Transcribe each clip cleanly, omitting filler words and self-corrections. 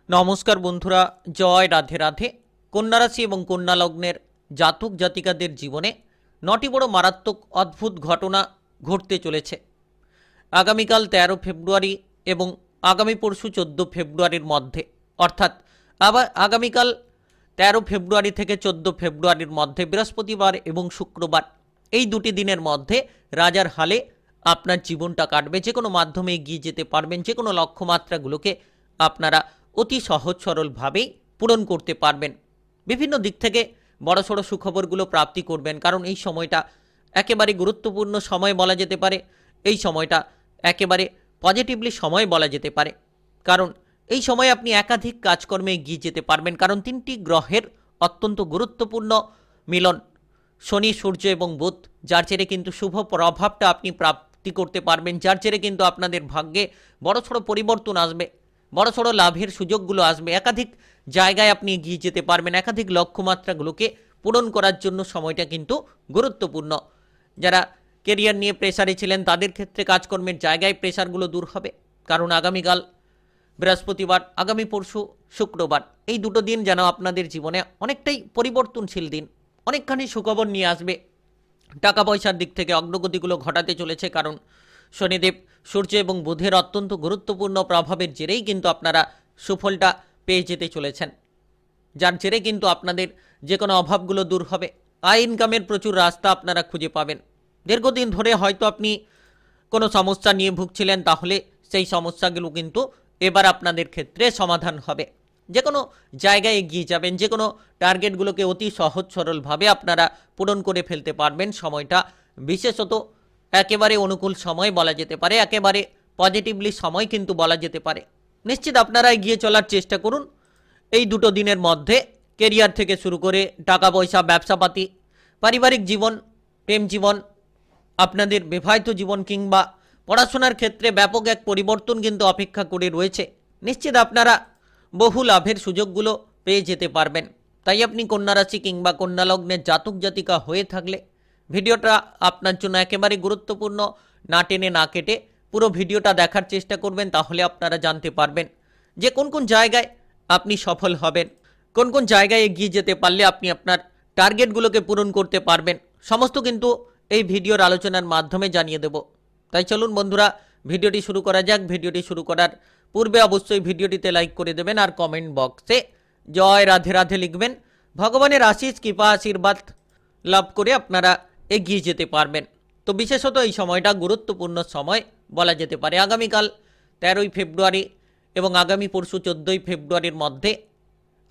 নমস্কার বন্ধুরা, জয় রাধে রাধে। কন্যা রাশি এবং কন্যা লগ্নের জাতক জাতিকাদের জীবনে 9টি বড় মারাত্মক অদ্ভুত ঘটনা ঘটতে চলেছে আগামীকাল 13 ফেব্রুয়ারি এবং আগামী পরশু 14 ফেব্রুয়ারির মধ্যে, অর্থাৎ আবার আগামীকাল 13 ফেব্রুয়ারি থেকে 14 ফেব্রুয়ারির মধ্যে বৃহস্পতিবার এবং শুক্রবার এই দুটি দিনের মধ্যে রাজার হালে আপনার জীবনটা কাটবে। যে কোনো মাধ্যমে এগিয়ে যেতে পারবেন, যে কোনো লক্ষ্যমাত্রাগুলোকে আপনারা অতি সহজ সরলভাবেই পূরণ করতে পারবেন। বিভিন্ন দিক থেকে বড়সড় সুখবরগুলো প্রাপ্তি করবেন, কারণ এই সময়টা একেবারে গুরুত্বপূর্ণ সময় বলা যেতে পারে। এই সময়টা একেবারে পজিটিভলি সময় বলা যেতে পারে, কারণ এই সময় আপনি একাধিক কাজকর্মে এগিয়ে যেতে পারবেন, কারণ তিনটি গ্রহের অত্যন্ত গুরুত্বপূর্ণ মিলন শনি, সূর্য এবং বুধ, যার জেরে কিন্তু শুভ প্রভাবটা আপনি প্রাপ্তি করতে পারবেন, যার জেরে কিন্তু আপনাদের ভাগ্যে বড়সড় পরিবর্তন আসবে, বড়সড় লাভের সুযোগগুলো আসবে। একাধিক জায়গায় আপনি এগিয়ে যেতে পারবেন, একাধিক লক্ষ্যমাত্রাগুলোকে পূরণ করার জন্য সময়টা কিন্তু গুরুত্বপূর্ণ। যারা কেরিয়ার নিয়ে প্রেসারে ছিলেন তাদের ক্ষেত্রে কাজকর্মের জায়গায় প্রেসারগুলো দূর হবে, কারণ আগামীকাল বৃহস্পতিবার, আগামী পরশু শুক্রবার এই দুটো দিন যেন আপনাদের জীবনে অনেকটাই পরিবর্তনশীল দিন, অনেকখানি সুখবর নিয়ে আসবে। টাকা পয়সার দিক থেকে অগ্রগতিগুলো ঘটাতে চলেছে, কারণ শনিদেব, সূর্য এবং বুধের অত্যন্ত গুরুত্বপূর্ণ প্রভাবের জেরেই কিন্তু আপনারা সুফলটা পেয়ে যেতে চলেছেন, যার জেরে কিন্তু আপনাদের যে কোনো অভাবগুলো দূর হবে। আয় ইনকামের প্রচুর রাস্তা আপনারা খুঁজে পাবেন। দীর্ঘদিন ধরে হয়তো আপনি কোনো সমস্যা নিয়ে ভুগছিলেন, তাহলে সেই সমস্যাগুলো কিন্তু এবার আপনাদের ক্ষেত্রে সমাধান হবে। যে কোনো জায়গায় এগিয়ে যাবেন, যে কোনো টার্গেটগুলোকে অতি সহজ সরলভাবে আপনারা পূরণ করে ফেলতে পারবেন। সময়টা বিশেষত একেবারে অনুকূল সময় বলা যেতে পারে, একেবারে পজিটিভলি সময় কিন্তু বলা যেতে পারে। নিশ্চিত আপনারা এগিয়ে চলার চেষ্টা করুন এই দুটো দিনের মধ্যে। কেরিয়ার থেকে শুরু করে টাকা পয়সা, ব্যবসাপাতি, পারিবারিক জীবন, প্রেম জীবন, আপনাদের বিবাহিত জীবন কিংবা পড়াশোনার ক্ষেত্রে ব্যাপক এক পরিবর্তন কিন্তু অপেক্ষা করে রয়েছে। নিশ্চিত আপনারা বহু লাভের সুযোগগুলো পেয়ে যেতে পারবেন। তাই আপনি কন্যা রাশি কিংবা কন্যা লগ্নের জাতক জাতিকা হয়ে থাকলে ভিডিওটা আপনার জন্য একেবারে গুরুত্বপূর্ণ। না টেনে না কেটে পুরো ভিডিওটা দেখার চেষ্টা করবেন, তাহলে আপনারা জানতে পারবেন যে কোন কোন জায়গায় আপনি সফল হবেন, কোন কোন জায়গায় এগিয়ে যেতে পারলে আপনি আপনার টার্গেটগুলোকে পূরণ করতে পারবেন। সমস্ত কিন্তু এই ভিডিওর আলোচনার মাধ্যমে জানিয়ে দেব। তাই চলুন বন্ধুরা, ভিডিওটি শুরু করা যাক। ভিডিওটি শুরু করার পূর্বে অবশ্যই ভিডিওটিতে লাইক করে দেবেন আর কমেন্ট বক্সে জয় রাধে রাধে লিখবেন। ভগবানের আশিস কৃপা আশীর্বাদ লাভ করে আপনারা এগিয়ে যেতে পারবেন। তো বিশেষত এই সময়টা গুরুত্বপূর্ণ সময় বলা যেতে পারে। আগামীকাল 13ই ফেব্রুয়ারি এবং আগামী পরশু 14ই ফেব্রুয়ারির মধ্যে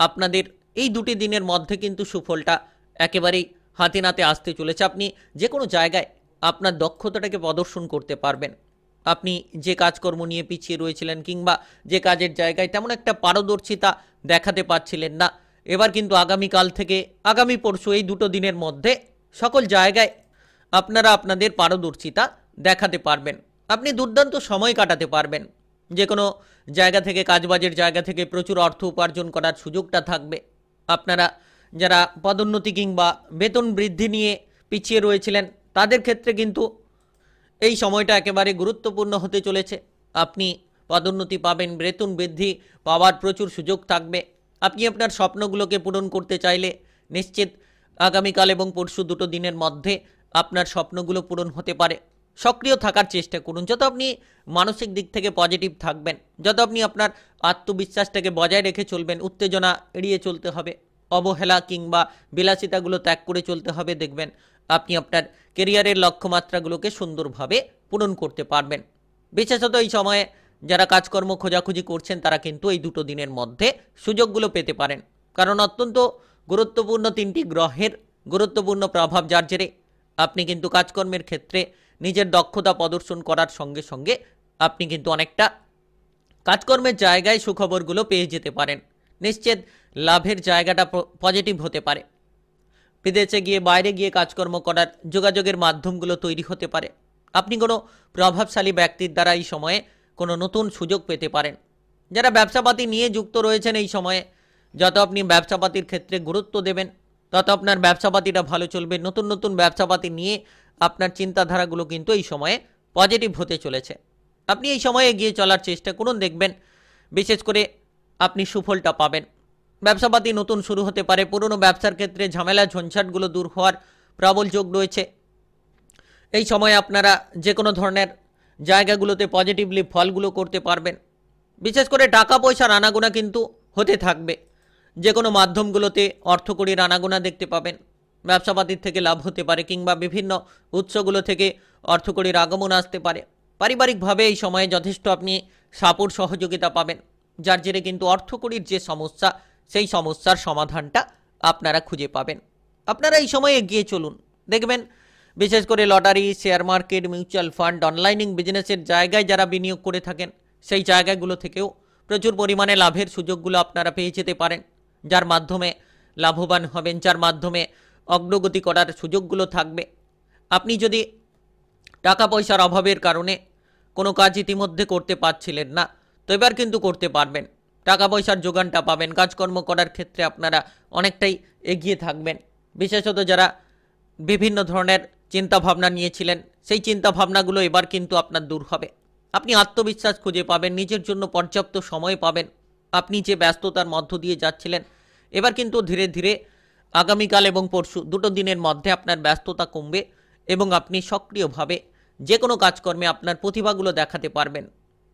আপনাদের এই দুটি দিনের মধ্যে কিন্তু সুফলটা একেবারেই হাতে নাতে আসতে চলেছে। আপনি যে কোনো জায়গায় আপনার দক্ষতাটাকে প্রদর্শন করতে পারবেন। আপনি যে কাজকর্ম নিয়ে পিছিয়ে রয়েছিলেন কিংবা যে কাজের জায়গায় তেমন একটা পারদর্শিতা দেখাতে পারছিলেন না, এবার কিন্তু আগামীকাল থেকে আগামী পরশু এই দুটো দিনের মধ্যে সকল জায়গায় আপনারা আপনাদের পারদর্শিতা দেখাতে পারবেন। আপনি দুর্দান্ত সময় কাটাতে পারবেন। যে কোনো জায়গা থেকে, কাজবাজের জায়গা থেকে প্রচুর অর্থ উপার্জন করার সুযোগটা থাকবে। আপনারা যারা পদোন্নতি কিংবা বেতন বৃদ্ধি নিয়ে পিছিয়ে রয়েছিলেন তাদের ক্ষেত্রে কিন্তু এই সময়টা একেবারে গুরুত্বপূর্ণ হতে চলেছে। আপনি পদোন্নতি পাবেন, বেতন বৃদ্ধি পাওয়ার প্রচুর সুযোগ থাকবে। আপনি আপনার স্বপ্নগুলোকে পূরণ করতে চাইলে নিশ্চিত আগামীকাল এবং পরশু দুটো দিনের মধ্যে আপনার স্বপ্নগুলো পূরণ হতে পারে। সক্রিয় থাকার চেষ্টা করুন। যত আপনি মানসিক দিক থেকে পজিটিভ থাকবেন, যত আপনি আপনার আত্মবিশ্বাসটাকে বজায় রেখে চলবেন, উত্তেজনা এড়িয়ে চলতে হবে, অবহেলা কিংবা বিলাসিতাগুলো ত্যাগ করে চলতে হবে, দেখবেন আপনি আপনার কেরিয়ারের লক্ষ্যমাত্রাগুলোকে সুন্দরভাবে পূরণ করতে পারবেন। বিশেষত এই সময়ে যারা কাজকর্ম খোঁজাখুঁজি করছেন তারা কিন্তু এই দুটো দিনের মধ্যে সুযোগগুলো পেতে পারেন, কারণ অত্যন্ত গুরুত্বপূর্ণ তিনটি গ্রহের গুরুত্বপূর্ণ প্রভাব, যার জেরে আপনি কিন্তু কাজকর্মের ক্ষেত্রে নিজের দক্ষতা প্রদর্শন করার সঙ্গে সঙ্গে আপনি কিন্তু অনেকটা কাজকর্মের জায়গায় সুখবরগুলো পেয়ে যেতে পারেন। নিশ্চিত লাভের জায়গাটা পজিটিভ হতে পারে। বিদেশে গিয়ে, বাইরে গিয়ে কাজকর্ম করার যোগাযোগের মাধ্যমগুলো তৈরি হতে পারে। আপনি কোনো প্রভাবশালী ব্যক্তির দ্বারা এই সময়ে কোনো নতুন সুযোগ পেতে পারেন। যারা ব্যবসাপাতি নিয়ে যুক্ত রয়েছেন এই সময়ে যত আপনি ব্যবসাপাতির ক্ষেত্রে গুরুত্ব দেবেন তত আপনার ব্যবসাপাতিটা ভালো চলবে। নতুন নতুন ব্যবসাপাতি নিয়ে আপনার চিন্তাধারাগুলো কিন্তু এই সময়ে পজিটিভ হতে চলেছে। আপনি এই সময়ে এগিয়ে চলার চেষ্টা করুন, দেখবেন বিশেষ করে আপনি সুফলটা পাবেন। ব্যবসাপাতি নতুন শুরু হতে পারে। পুরনো ব্যবসার ক্ষেত্রে ঝামেলা ঝঞ্ঝাটগুলো দূর হওয়ার প্রবল যোগ রয়েছে। এই সময় আপনারা যে কোনো ধরনের জায়গাগুলোতে পজিটিভলি ফলগুলো করতে পারবেন। বিশেষ করে টাকা পয়সার আনাগোনা কিন্তু হতে থাকবে। যে কোনো মাধ্যমগুলোতে অর্থকড়ির আনাগোনা দেখতে পাবেন। ব্যবসাপাতির থেকে লাভ হতে পারে, কিংবা বিভিন্ন উৎসগুলো থেকে অর্থকড়ির আগমন আসতে পারে। পারিবারিকভাবে এই সময়ে যথেষ্ট আপনি সাপোর্ট সহযোগিতা পাবেন, যার জেরে কিন্তু অর্থকড়ির যে সমস্যা, সেই সমস্যার সমাধানটা আপনারা খুঁজে পাবেন। আপনারা এই সময়ে এগিয়ে চলুন। দেখবেন বিশেষ করে lottery, share market, mutual fund, অনলাইনিং বিজনেসের জায়গায় যারা বিনিয়োগ করে থাকেন, সেই জায়গাগুলো থেকেও প্রচুর পরিমাণে লাভের সুযোগগুলো আপনারা পেয়ে যেতে পারেন, যার মাধ্যমে লাভবান হবেন, যার মাধ্যমে অগ্রগতি করার সুযোগগুলো থাকবে। আপনি যদি টাকা পয়সার অভাবের কারণে কোনো কাজ ইতিমধ্যে করতে পারছিলেন না, তো এবার কিন্তু করতে পারবেন। টাকা পয়সার যোগানটা পাবেন। কাজকর্ম করার ক্ষেত্রে আপনারা অনেকটাই এগিয়ে থাকবেন। বিশেষত যারা বিভিন্ন ধরনের চিন্তাভাবনা নিয়েছিলেন, সেই চিন্তাভাবনাগুলো এবার কিন্তু আপনার দূর হবে। আপনি আত্মবিশ্বাস খুঁজে পাবেন, নিজের জন্য পর্যাপ্ত সময় পাবেন। আপনি যে ব্যস্ততার মধ্য দিয়ে যাচ্ছিলেন, এবার কিন্তু ধীরে ধীরে আগামীকাল এবং পরশু দুটো দিনের মধ্যে আপনার ব্যস্ততা কমবে এবং আপনি সক্রিয়ভাবে যে কোনো কাজকর্মে আপনার প্রতিভাগুলো দেখাতে পারবেন,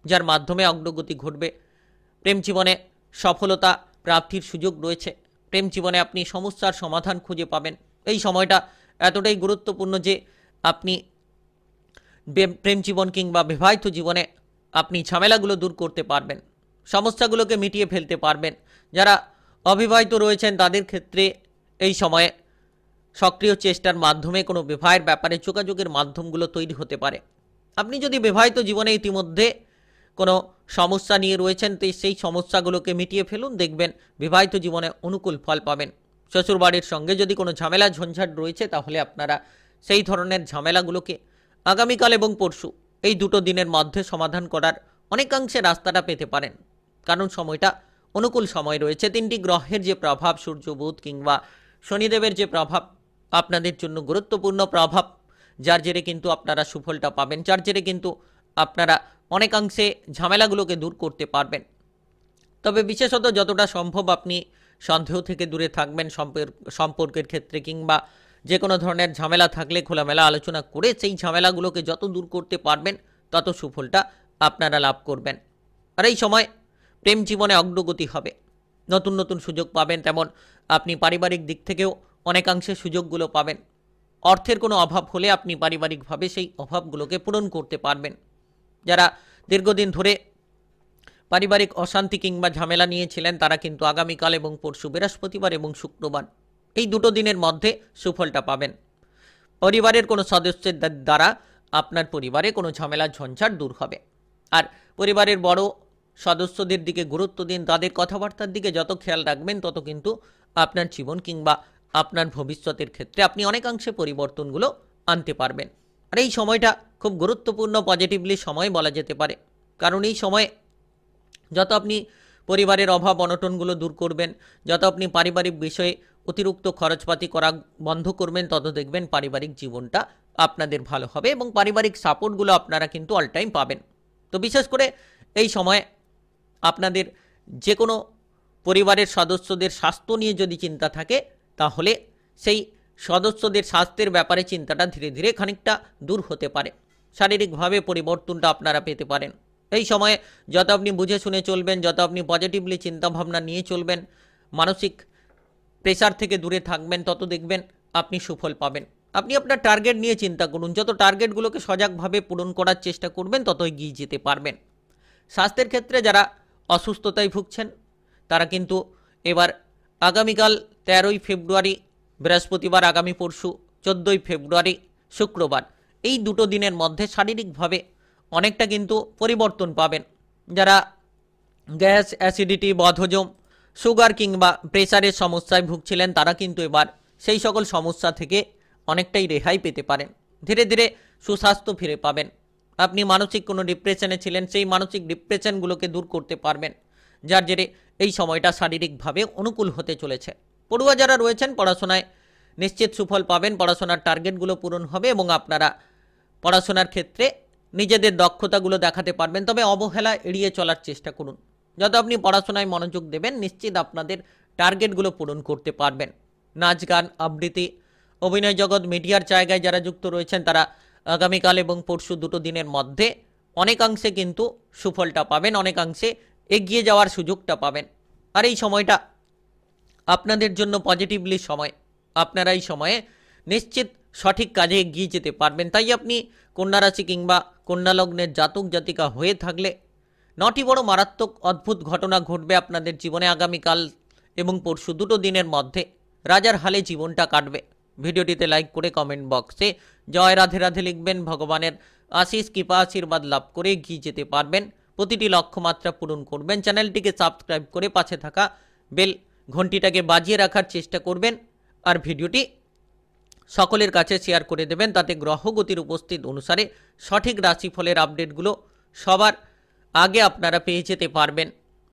যার মাধ্যমে অগ্রগতি ঘটবে। প্রেম জীবনে সফলতা প্রাপ্তির সুযোগ রয়েছে। প্রেম জীবনে আপনি সমস্যার সমাধান খুঁজে পাবেন। এই সময়টা এতটাই গুরুত্বপূর্ণ যে আপনি প্রেম জীবন কিংবা বিবাহিত জীবনে আপনি ঝামেলাগুলো দূর করতে পারবেন, সমস্যাগুলোকে মিটিয়ে ফেলতে পারবেন। যারা অবিবাহিত রয়েছেন তাদের ক্ষেত্রে এই সময়ে সক্রিয় চেষ্টার মাধ্যমে কোনো বিবাহের ব্যাপারে যোগাযোগের মাধ্যমগুলো তৈরি হতে পারে। আপনি যদি বিবাহিত জীবনে ইতিমধ্যে কোনো সমস্যা নিয়ে রয়েছেন, তো সেই সমস্যাগুলোকে মিটিয়ে ফেলুন, দেখবেন বিবাহিত জীবনে অনুকূল ফল পাবেন। শ্বশুরবাড়ির সঙ্গে যদি কোনো ঝামেলা ঝঞ্ঝাট রয়েছে, তাহলে আপনারা সেই ধরনের ঝামেলাগুলোকে আগামীকাল এবং পরশু এই দুটো দিনের মধ্যে সমাধান করার অনেকাংশে রাস্তাটা পেতে পারেন, কারণ সময়টা অনুকূল সময় রয়েছে। তিনটি গ্রহের যে প্রভাব, সূর্য, বুধ কিংবা শনিদেবের যে প্রভাব আপনাদের জন্য গুরুত্বপূর্ণ প্রভাব, যার জেরে কিন্তু আপনারা সুফলটা পাবেন, যার জেরে কিন্তু আপনারা অনেকাংশে ঝামেলাগুলোকে দূর করতে পারবেন। তবে বিশেষত যতটা সম্ভব আপনি সন্দেহ থেকে দূরে থাকবেন। সম্পর্কের ক্ষেত্রে কিংবা যে কোনো ধরনের ঝামেলা থাকলে খোলামেলা আলোচনা করে সেই ঝামেলাগুলোকে যত দূর করতে পারবেন, তত সুফলটা আপনারা লাভ করবেন। আর এই সময় প্রেম জীবনে অগ্রগতি হবে, নতুন নতুন সুযোগ পাবেন। তেমন আপনি পারিবারিক দিক থেকেও অনেকাংশে সুযোগগুলো পাবেন। অর্থের কোনো অভাব হলে আপনি পারিবারিকভাবে সেই অভাবগুলোকে পূরণ করতে পারবেন। যারা দীর্ঘদিন ধরে পারিবারিক অশান্তি কিংবা ঝামেলা নিয়েছিলেন, তারা কিন্তু আগামীকাল এবং পরশু, বৃহস্পতিবার এবং শুক্রবার, এই দুটো দিনের মধ্যে সুফলটা পাবেন। পরিবারের কোনো সদস্যের দ্বারা আপনার পরিবারে কোনো ঝামেলা ঝঞ্ঝাট দূর হবে। আর পরিবারের বড় সদস্যদের দিকে গুরুত্ব দিন। তাদের কথাবার্তার দিকে যত খেয়াল রাখবেন, তত কিন্তু আপনার জীবন কিংবা আপনার ভবিষ্যতের ক্ষেত্রে আপনি অনেকাংশে পরিবর্তনগুলো আনতে পারবেন। আর এই সময়টা খুব গুরুত্বপূর্ণ পজিটিভলি সময় বলা যেতে পারে, কারণ এই সময়ে যত আপনি পরিবারের অভাব অনটনগুলো দূর করবেন, যত আপনি পারিবারিক বিষয়ে অতিরিক্ত খরচপাতি করা বন্ধ করবেন, তত দেখবেন পারিবারিক জীবনটা আপনাদের ভালো হবে এবং পারিবারিক সাপোর্টগুলো আপনারা কিন্তু অল টাইম পাবেন। তো বিশেষ করে এই সময়ে আপনাদের যে কোনো পরিবারের সদস্যদের স্বাস্থ্য নিয়ে যদি চিন্তা থাকে, তাহলে সেই সদস্যদের স্বাস্থ্যের ব্যাপারে চিন্তাটা ধীরে ধীরে খানিকটা দূর হতে পারে। শারীরিকভাবে পরিবর্তনটা আপনারা পেতে পারেন। এই সময়ে যত আপনি বুঝে শুনে চলবেন, যত আপনি পজিটিভলি চিন্তাভাবনা নিয়ে চলবেন, মানসিক প্রেশার থেকে দূরে থাকবেন, তত দেখবেন আপনি সুফল পাবেন। আপনি আপনার টার্গেট নিয়ে চিন্তা করুন। যত টার্গেটগুলোকে সজাগভাবে পূরণ করার চেষ্টা করবেন, তত এগিয়ে যেতে পারবেন। স্বাস্থ্যের ক্ষেত্রে যারা অসুস্থতায় ভুগছেন, তারা কিন্তু এবার আগামীকাল 13ই ফেব্রুয়ারি বৃহস্পতিবার, আগামী পরশু 14ই ফেব্রুয়ারি শুক্রবার, এই দুটো দিনের মধ্যে শারীরিকভাবে অনেকটা কিন্তু পরিবর্তন পাবেন। যারা গ্যাস, অ্যাসিডিটি, বদহজম, সুগার কিংবা প্রেসারের সমস্যায় ভুগছিলেন, তারা কিন্তু এবার সেই সকল সমস্যা থেকে অনেকটাই রেহাই পেতে পারেন। ধীরে ধীরে সুস্বাস্থ্য ফিরে পাবেন। আপনি মানসিক কোনো ডিপ্রেশনে ছিলেন, সেই মানসিক ডিপ্রেশনগুলোকে দূর করতে পারবেন, যার জেরে এই সময়টা শারীরিকভাবে অনুকূল হতে চলেছে। পড়ুয়া যারা রয়েছেন, পড়াশোনায় নিশ্চিত সুফল পাবেন। পড়াশোনার টার্গেটগুলো পূরণ হবে এবং আপনারা পড়াশোনার ক্ষেত্রে নিজেদের দক্ষতাগুলো দেখাতে পারবেন। তবে অবহেলা এড়িয়ে চলার চেষ্টা করুন। যত আপনি পড়াশোনায় মনোযোগ দেবেন নিশ্চিত আপনাদের টার্গেটগুলো পূরণ করতে পারবেন। নাচ গান আবৃত্তি অভিনয় জগৎ মিডিয়ার জায়গায় যারা যুক্ত রয়েছেন তারা আগামীকাল এবং পরশু দুটো দিনের মধ্যে অনেকাংশে কিন্তু সুফলটা পাবেন, অনেকাংশে এগিয়ে যাওয়ার সুযোগটা পাবেন। আর এই সময়টা আপনাদের জন্য পজিটিভলি সময়, আপনারা এই সময়ে নিশ্চিত সঠিক কাজে এগিয়ে যেতে পারবেন। তাই আপনি কন্যা রাশি কিংবা কন্যা লগ্নের জাতক জাতিকা হয়ে থাকলে 9টি বড় মারাত্মক অদ্ভুত ঘটনা ঘটবে আপনাদের জীবনে আগামীকাল এবং পরশু দুটো দিনের মধ্যে। রাজার হালে জীবনটা কাটবে। ভিডিওটিতে লাইক করে কমেন্ট বক্সে জয় রাধে রাধে লিখবেন। ভগবানের আশিস কৃপা আশীর্বাদ লাভ করে এগিয়ে যেতে পারবেন, প্রতিটি লক্ষ্যমাত্রা পূরণ করবেন। চ্যানেলটিকে সাবস্ক্রাইব করে পাশে থাকা বেল ঘন্টিটাকে বাজিয়ে রাখার চেষ্টা করবেন। আর ভিডিওটি সকলের কাছে শেয়ার করে দেবেন, তাতে গ্রহগতির উপস্থিত অনুসারে সঠিক রাশিফলের আপডেটগুলো সবার আগে আপনারা পেয়ে যেতে পারবেন।